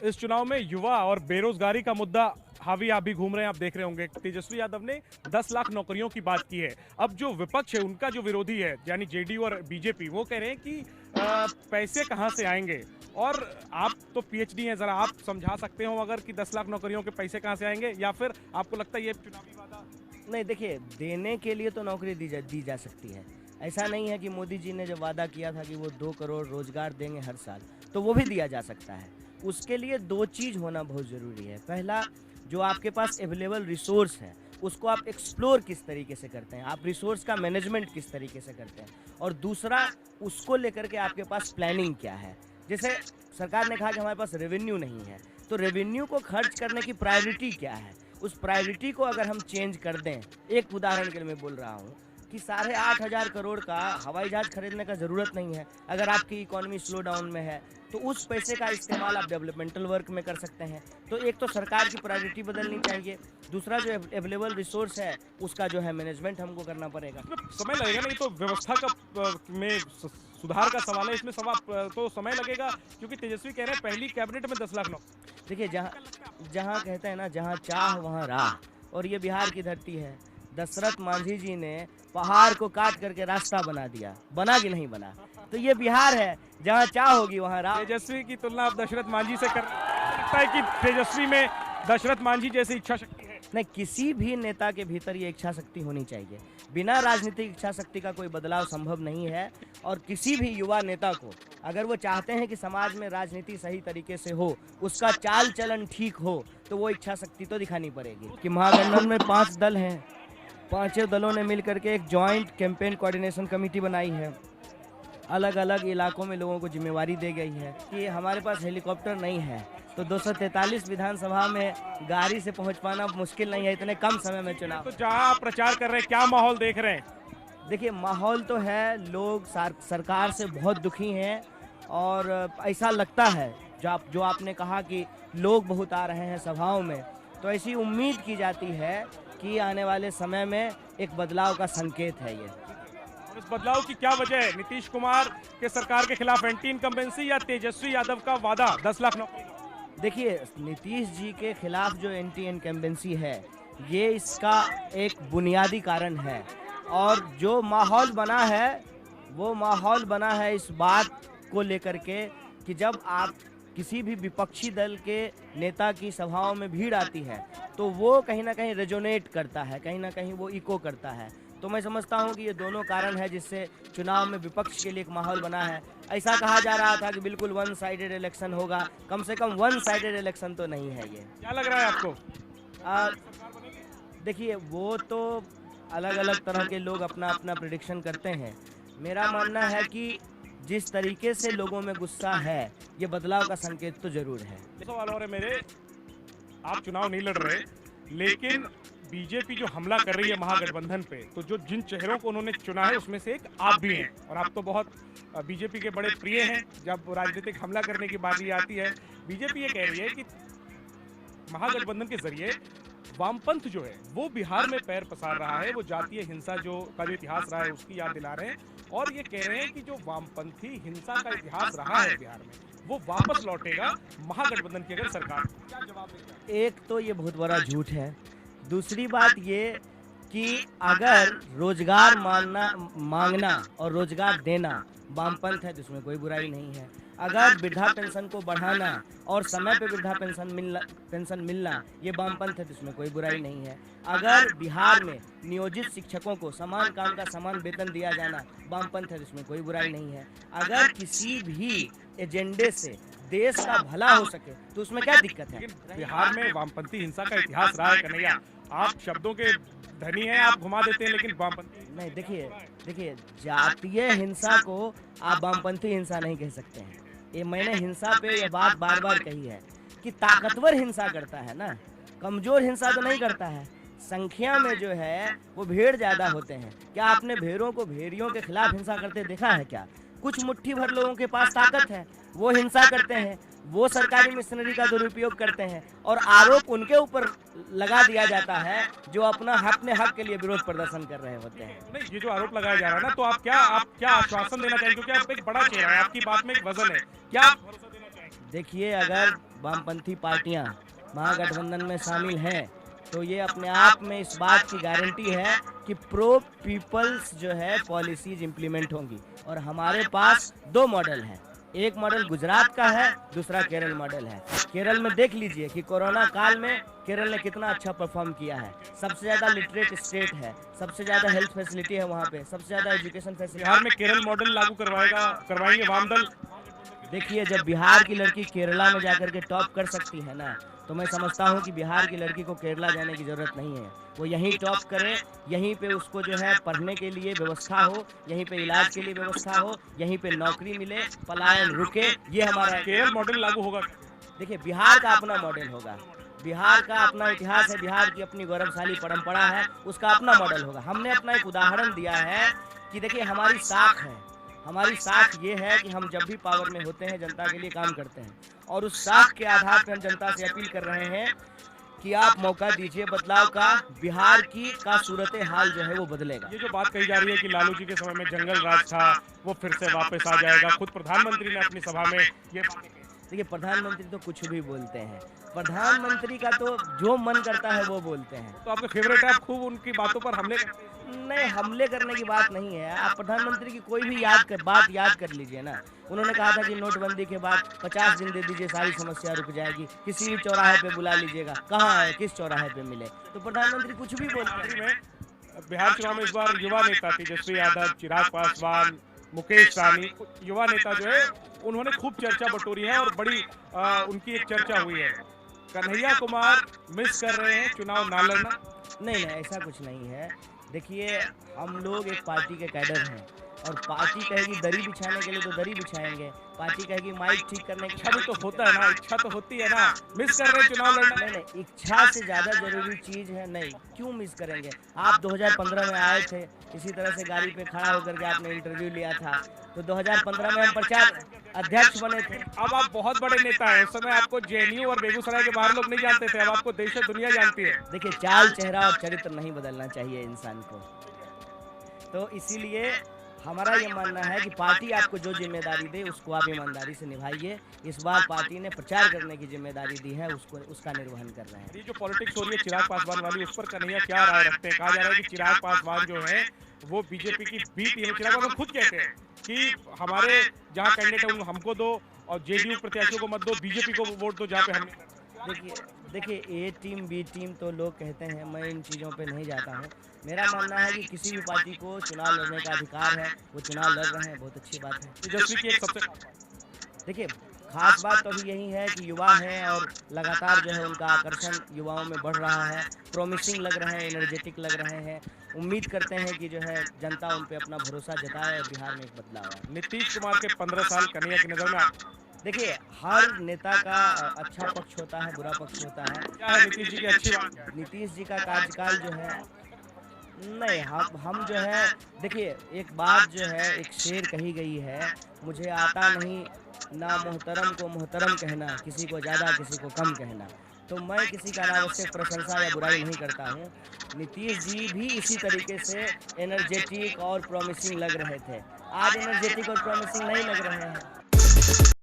इस चुनाव में युवा और बेरोजगारी का मुद्दा हावी आप भी घूम रहे हैं। आप देख रहे होंगे तेजस्वी यादव ने 10 लाख नौकरियों की बात की है। अब जो विपक्ष है, उनका जो विरोधी है यानी जेडीयू और बीजेपी, वो कह रहे हैं कि पैसे कहां से आएंगे। और आप तो पीएचडी हैं, जरा आप समझा सकते हो अगर कि 10 लाख नौकरियों के पैसे कहां से आएंगे, या फिर आपको लगता है ये चुनावी वादा? नहीं, देखिए, देने के लिए तो नौकरी दी जा सकती है। ऐसा नहीं है कि मोदी जी ने जब वादा किया था कि वो 2 करोड़ रोजगार देंगे हर साल, तो वो भी दिया जा सकता है। उसके लिए 2 चीज़ होना बहुत ज़रूरी है। पहला, जो आपके पास अवेलेबल रिसोर्स है, उसको आप एक्सप्लोर किस तरीके से करते हैं, आप रिसोर्स का मैनेजमेंट किस तरीके से करते हैं। और दूसरा, उसको लेकर के आपके पास प्लानिंग क्या है। जैसे सरकार ने कहा कि हमारे पास रेवेन्यू नहीं है, तो रेवेन्यू को खर्च करने की प्रायोरिटी क्या है, उस प्रायोरिटी को अगर हम चेंज कर दें। एक उदाहरण के लिए मैं बोल रहा हूँ कि 8,500 करोड़ का हवाई जहाज खरीदने का ज़रूरत नहीं है। अगर आपकी इकोनॉमी स्लो डाउन में है, तो उस पैसे का इस्तेमाल आप डेवलपमेंटल वर्क में कर सकते हैं। तो एक तो सरकार की प्रायोरिटी बदलनी चाहिए, दूसरा जो अवेलेबल रिसोर्स है उसका जो है मैनेजमेंट हमको करना पड़ेगा। समय लगेगा, नहीं तो व्यवस्था का में सुधार का सवाल है, इसमें सवाल तो समय लगेगा, क्योंकि तेजस्वी कह रहे हैं पहली कैबिनेट में 10 लाख नौकरी। देखिए, जहाँ जहाँ कहते हैं ना, जहाँ चाह वहाँ राह, और ये बिहार की धरती है। दशरथ मांझी जी ने पहाड़ को काट करके रास्ता बना दिया, बना कि नहीं बना? तो ये बिहार है, जहाँ चाह होगी वहाँ राह। तेजस्वी की तुलना आप दशरथ मांझी से कर सकता है कि तेजस्वी में दशरथ मांझी जैसी इच्छा शक्ति है? नहीं, किसी भी नेता के भीतर ये इच्छा शक्ति होनी चाहिए। बिना राजनीतिक इच्छा शक्ति का कोई बदलाव संभव नहीं है। और किसी भी युवा नेता को, अगर वो चाहते हैं कि समाज में राजनीति सही तरीके से हो, उसका चाल चलन ठीक हो, तो वो इच्छा शक्ति तो दिखानी पड़ेगी। कि महागठबंधन में 5 दल हैं, पांचों दलों ने मिलकर के एक जॉइंट कैंपेन कोऑर्डिनेशन कमेटी बनाई है। अलग अलग इलाकों में लोगों को जिम्मेवारी दी गई है कि हमारे पास हेलीकॉप्टर नहीं है, तो 243 विधानसभा में गाड़ी से पहुंच पाना मुश्किल नहीं है इतने कम समय में चुनाव। तो जहां आप प्रचार कर रहे हैं, क्या माहौल देख रहे हैं? देखिए, माहौल तो है, लोग सरकार से बहुत दुखी हैं। और ऐसा लगता है, जो आपने कहा कि लोग बहुत आ रहे हैं सभाओं में, तो ऐसी उम्मीद की जाती है कि आने वाले समय में एक बदलाव का संकेत है ये। और इस बदलाव की क्या वजह है? नीतीश कुमार के सरकार के खिलाफ एंटी इनकम्बेंसी या तेजस्वी यादव का वादा 10 लाख नौकरी? देखिए, नीतीश जी के खिलाफ जो एंटी इनकम्बेंसी है, ये इसका एक बुनियादी कारण है। और जो माहौल बना है, वो माहौल बना है इस बात को लेकर के कि जब आप किसी भी विपक्षी दल के नेता की सभाओं में भीड़ आती है, तो वो कहीं ना कहीं रेजोनेट करता है, कहीं ना कहीं वो इको करता है। तो मैं समझता हूं कि ये दोनों कारण है जिससे चुनाव में विपक्ष के लिए एक माहौल बना है। ऐसा कहा जा रहा था कि बिल्कुल वन साइडेड इलेक्शन होगा, कम से कम वन साइडेड इलेक्शन तो नहीं है ये। क्या लग रहा है आपको? देखिए, वो तो अलग अलग तरह के लोग अपना अपना प्रेडिक्शन करते हैं। मेरा मानना है कि जिस तरीके से लोगों में गुस्सा है, ये बदलाव का संकेत तो जरूर है। सवाल और है मेरे, आप चुनाव नहीं लड़ रहे, लेकिन बीजेपी जो हमला कर रही है महागठबंधन पे, तो जो जिन चेहरों को उन्होंने चुना है उसमें से एक आप भी हैं, और आप तो बहुत बीजेपी के बड़े प्रिय हैं। जब राजनीतिक हमला करने की बात आती है, बीजेपी ये कह रही है कि महागठबंधन के जरिए वामपंथ जो है वो बिहार में पैर पसार रहा है, वो जातीय हिंसा का जो इतिहास रहा है उसकी याद दिला रहे हैं। और ये कह रहे हैं कि जो वामपंथी हिंसा का इतिहास रहा है बिहार में, वो वापस लौटेगा महागठबंधन की अगर सरकार। क्या जवाब देगा? एक तो ये बहुत बड़ा झूठ है। दूसरी बात ये कि अगर रोजगार मांगना और रोजगार देना वामपंथ है, तो इसमें कोई बुराई नहीं है। अगर वृद्धा पेंशन को बढ़ाना और समय पे वृद्धा पेंशन मिलना ये वामपंथ है, तो इसमें कोई बुराई नहीं है। अगर बिहार में नियोजित शिक्षकों को समान काम का समान वेतन दिया जाना वामपंथ है, तो इसमें कोई बुराई नहीं है। अगर किसी भी एजेंडे से देश का भला हो सके, तो उसमें क्या दिक्कत है? बिहार में वामपंथी हिंसा का इतिहास रहा है कन्हैया। आप शब्दों के धनी हैं, आप घुमा देते हैं, लेकिन वामपंथी नहीं, देखिए, जातीय हिंसा को आप वामपंथी हिंसा नहीं कह सकते हैं। ये मैंने हिंसा पे ये बात बार बार कही है कि ताकतवर हिंसा करता है ना, कमजोर हिंसा तो नहीं करता है। संख्या में जो है वो भेड़ ज्यादा होते हैं। क्या आपने भेड़ों को भेड़ियों के खिलाफ हिंसा करते देखा है क्या? कुछ मुट्ठी भर लोगों के पास ताकत है, वो हिंसा करते हैं, वो सरकारी मशीनरी का दुरुपयोग करते हैं, और आरोप उनके ऊपर लगा दिया जाता है जो अपने हक के लिए विरोध प्रदर्शन कर रहे होते हैं। नहीं, ये जो आरोप लगाया जा रहा है ना, तो आप क्या आश्वासन देना चाहिए, क्योंकि आप एक बड़ा चेहरा है, आपकी बात में एक वजन है, क्या भरोसा देना चाहिए? देखिए, अगर वामपंथी पार्टियां महागठबंधन में शामिल हैं, तो ये अपने आप में इस बात की गारंटी है कि प्रो पीपल्स जो है पॉलिसीज इम्प्लीमेंट होंगी। और हमारे पास दो मॉडल हैं, एक मॉडल गुजरात का है, दूसरा केरल मॉडल है। केरल में देख लीजिए कि कोरोना काल में केरल ने कितना अच्छा परफॉर्म किया है। सबसे ज़्यादा लिटरेट स्टेट है, सबसे ज़्यादा हेल्थ फैसिलिटी है वहाँ पे, सबसे ज़्यादा एजुकेशन फैसिलिटी। बिहार में केरल मॉडल लागू करवाएंगे वाम दल। देखिए, जब बिहार की लड़की केरला में जाकर के टॉप कर सकती है ना, तो मैं समझता हूँ कि बिहार की लड़की को केरला जाने की ज़रूरत नहीं है। वो यहीं टॉप करे, यहीं पे उसको जो है पढ़ने के लिए व्यवस्था हो, यहीं पे इलाज के लिए व्यवस्था हो, यहीं पे नौकरी मिले, पलायन रुके। ये हमारा केरल मॉडल लागू होगा। देखिए, बिहार का अपना मॉडल होगा, बिहार का अपना इतिहास है, बिहार की अपनी गौरवशाली परंपरा है, उसका अपना मॉडल होगा। हमने अपना एक उदाहरण दिया है कि देखिए, हमारी साख है, हमारी साख ये है कि हम जब भी पावर में होते हैं जनता के लिए काम करते हैं, और उस साख के आधार पर हम जनता से अपील कर रहे हैं कि आप मौका दीजिए बदलाव का, बिहार की का सूरत हाल जो है वो बदलेगा। ये जो बात कही जा रही है कि लालू जी के समय में जंगल राज था, वो फिर से वापस आ जाएगा, खुद प्रधानमंत्री ने अपनी सभा में ये देखिए, प्रधानमंत्री तो कुछ भी बोलते हैं, प्रधानमंत्री का तो जो मन करता है वो बोलते हैं। तो आपके फेवरेट है, आप खूब उनकी बातों पर हमले नहीं, हमले करने की बात नहीं है। आप प्रधानमंत्री की कोई भी बात याद कर लीजिए ना। उन्होंने कहा था कि नोटबंदी के बाद 50 दिन दे दीजिए, सारी समस्या रुक जाएगी, किसी भी चौराहे पे बुला लीजिएगा। कहाँ है, किस चौराहे पे मिले? तो प्रधानमंत्री कुछ भी बोलते हैं। बिहार चुनाव में इस बार युवा नेता तेजस्वी यादव, चिराग पासवान, मुकेश सहनी, युवा नेता जो है उन्होंने खूब चर्चा बटोरी है और बड़ी उनकी एक चर्चा हुई है। कन्हैया कुमार मिस कर रहे हैं चुनाव ना लड़ना। नहीं, ऐसा कुछ नहीं है। देखिए, हम लोग एक पार्टी के कैडर हैं, और पार्टी कहेगी दरी बिछाने के लिए तो दरी बिछाएंगे, पार्टी कहेगी माइक ठीक करने की। इच्छा भी तो होता है ना, इच्छा तो होती है ना। मिस कर रहे हैं चुनाव लड़ना। नहीं, इच्छा से ज्यादा जरूरी चीज है। नहीं, क्यों मिस करेंगे? आप 2015 में आए थे, इसी तरह से गाड़ी पे खड़ा होकर के आपने इंटरव्यू लिया था, तो 2015 में हम प्रचार अध्यक्ष बने थे। अब आप बहुत बड़े नेता हैं, उस समय आपको जेएनयू और बेगूसराय के बाहर लोग नहीं जानते थे, अब आपको देश और दुनिया जानती है। देखिए, चाल, चेहरा और चरित्र नहीं बदलना चाहिए इंसान को, तो इसीलिए हमारा ये मानना है कि पार्टी आपको जो जिम्मेदारी दे उसको आप ईमानदारी से निभाइए। इस बार पार्टी ने प्रचार करने की जिम्मेदारी दी है, उसका निर्वहन कर रहे हैं। ये जो पॉलिटिक्स हो रही है चिराग पासवान वाली, उस पर कन्हैया क्या राय रखते हैं? कहा जा रहा है कि चिराग पासवान जो है वो बीजेपी की बी टीम है। चिराग पासवान खुद कहते हैं कि हमारे जहाँ कैंडिडेट है हमको दो और जेडीयू प्रत्याशियों को मत दो, बीजेपी को वोट दो जहाँ पे हम। देखिए, ए टीम बी टीम तो लोग कहते हैं, मैं इन चीज़ों पे नहीं जाता हूँ। मेरा मानना है कि किसी भी पार्टी को चुनाव लड़ने का अधिकार है, वो चुनाव लड़ रहे हैं, बहुत अच्छी बात है। तेजस्वी की एक सबसे देखिए, खास बात तो अभी यही है कि युवा हैं और लगातार जो है उनका आकर्षण युवाओं में बढ़ रहा है, प्रोमिसिंग लग रहे हैं, एनर्जेटिक लग रहे हैं। उम्मीद करते हैं कि जो है जनता उन पर अपना भरोसा जताए और बिहार में एक बदलाव आए। नीतीश कुमार के 15 साल कन्हैया की नज़र में। देखिए, हर नेता का अच्छा पक्ष होता है, बुरा पक्ष होता है। क्या है नीतीश जी की अच्छी बात? नीतीश जी का कार्यकाल जो है, नहीं, हम जो है, देखिए, एक बात जो है, एक शेर कही गई है, मुझे आता नहीं ना मोहतरम को मोहतरम कहना, किसी को ज़्यादा किसी को कम कहना। तो मैं किसी का अनावश्यक प्रशंसा या बुराई नहीं करता हूँ। नीतीश जी भी इसी तरीके से एनर्जेटिक और प्रॉमिसिंग लग रहे थे, आज एनर्जेटिक और प्रॉमिसिंग नहीं लग रहे हैं।